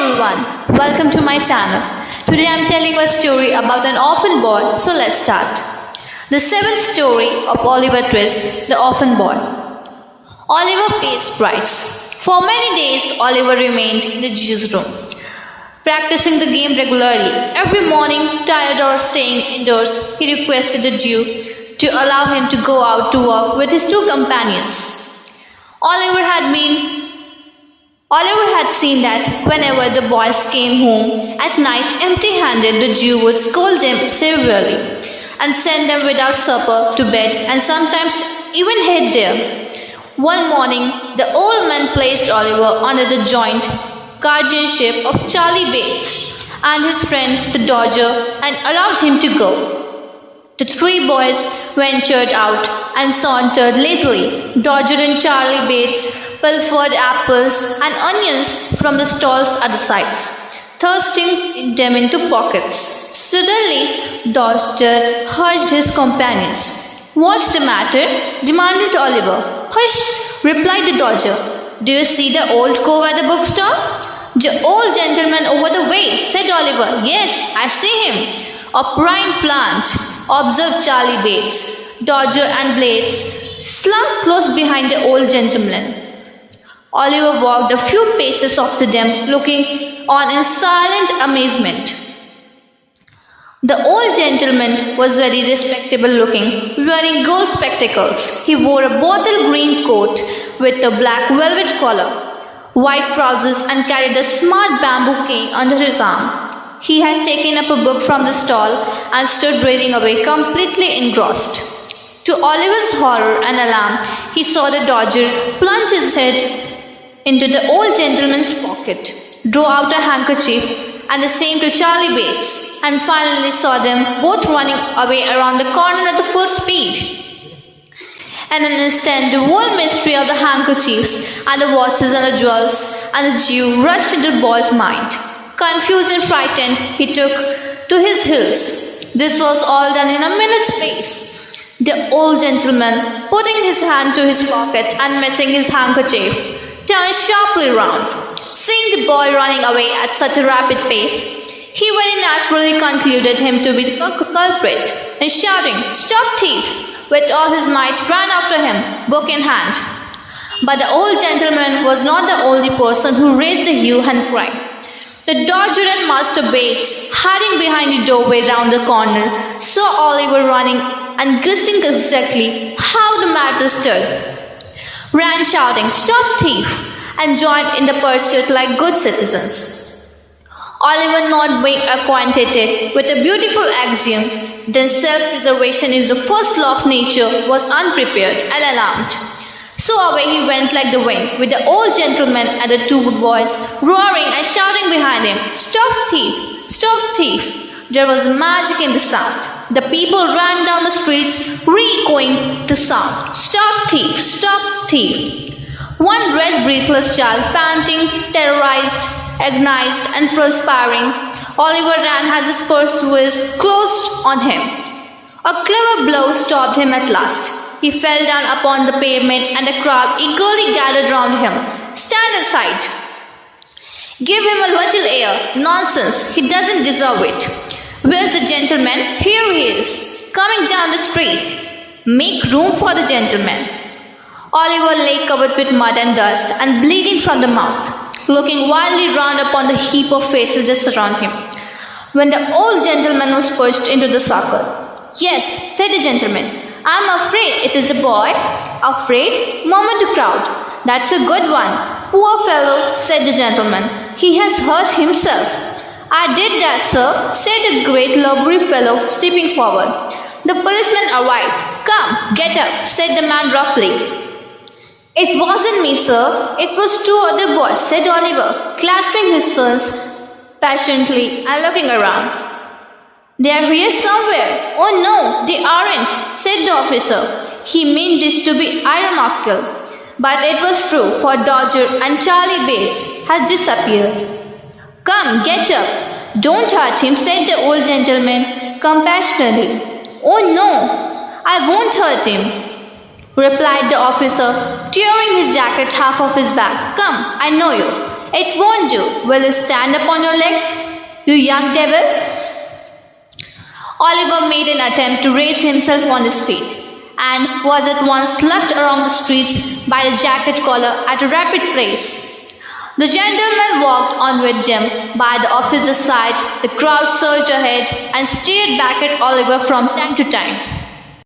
everyone, welcome to my channel. Today I am telling a story about an orphan boy, so let's start. The seventh story of Oliver Twist, the orphan boy. Oliver pays price. For many days, Oliver remained in the Jew's room, practicing the game regularly. Every morning, tired or staying indoors, he requested the Jew to allow him to go out to work with his two companions. Oliver had seen that whenever the boys came home at night empty-handed, the Jew would scold them severely and send them without supper to bed and sometimes even hid there. One morning, the old man placed Oliver under the joint guardianship of Charlie Bates and his friend the Dodger and allowed him to go. The three boys ventured out and sauntered lazily. Dodger and Charlie Bates pilfered apples and onions from the stalls at the sides, thrusting them into pockets. Suddenly, Dodger hushed his companions. "What's the matter?" demanded Oliver. "Hush," replied the Dodger. "Do you see the old cove at the bookstore?" "The old gentleman over the way," said Oliver. "Yes, I see him. A prime plant," observed Charlie Bates. Dodger and Blades slunk close behind the old gentleman. Oliver walked a few paces after them, looking on in silent amazement. The old gentleman was very respectable looking, wearing gold spectacles. He wore a bottle green coat with a black velvet collar, white trousers, and carried a smart bamboo cane under his arm. He had taken up a book from the stall and stood reading away, completely engrossed. To Oliver's horror and alarm, he saw the Dodger plunge his head into the old gentleman's pocket, draw out a handkerchief, and the same to Charlie Bates, and finally saw them both running away around the corner at the full speed. In an instant, the whole mystery of the handkerchiefs and the watches and the jewels and the Jew rushed into the boy's mind. Confused and frightened, he took to his heels. This was all done in a minute's space. The old gentleman, putting his hand to his pocket and missing his handkerchief, turned sharply round. Seeing the boy running away at such a rapid pace, he very naturally concluded him to be the culprit, and shouting, "Stop thief!" with all his might ran after him, book in hand. But the old gentleman was not the only person who raised a hue and cry. The Dodger and Master Bates, hiding behind the doorway round the corner, saw Oliver running and guessing exactly how the matter stood, ran shouting, "Stop thief!" and joined in the pursuit like good citizens. Oliver, not being acquainted with a beautiful axiom that self-preservation is the first law of nature, was unprepared and alarmed. So away he went like the wind, with the old gentleman and the two boys roaring and shouting behind him, "Stop thief! Stop thief!" There was magic in the sound. The people ran down the streets, re-echoing the sound, "Stop thief! Stop thief!" One red, breathless child, panting, terrorized, agonized, and perspiring, Oliver ran as his pursuers closed on him. A clever blow stopped him at last. He fell down upon the pavement and the crowd eagerly gathered round him. "Stand aside! Give him a little air! Nonsense! He doesn't deserve it! Where's the gentleman? Here he is, coming down the street! Make room for the gentleman!" Oliver lay covered with mud and dust and bleeding from the mouth, looking wildly round upon the heap of faces just around him, when the old gentleman was pushed into the circle. "Yes," said the gentleman, "I'm afraid it is a boy." "Afraid?" murmured the crowd. "That's a good one." "Poor fellow," said the gentleman. "He has hurt himself." "I did that, sir," said a great lubberly fellow, stepping forward. The policeman arrived. "Come, get up," said the man roughly. "It wasn't me, sir. It was two other boys," said Oliver, clasping his hands passionately and looking around. "They're here somewhere." "Oh no, they aren't," said the officer. He meant this to be ironical, but it was true, for Dodger and Charlie Bates had disappeared. "Come, get up. Don't hurt him," said the old gentleman compassionately. "Oh no, I won't hurt him," replied the officer, tearing his jacket half off his back. "Come, I know you. It won't do. Will you stand up on your legs, you young devil? Oliver made an attempt to raise himself on his feet and was at once slugged around the streets by the jacket collar at a rapid pace. The gentleman walked on with Jim by the officer's side. The crowd surged ahead and stared back at Oliver from time to time.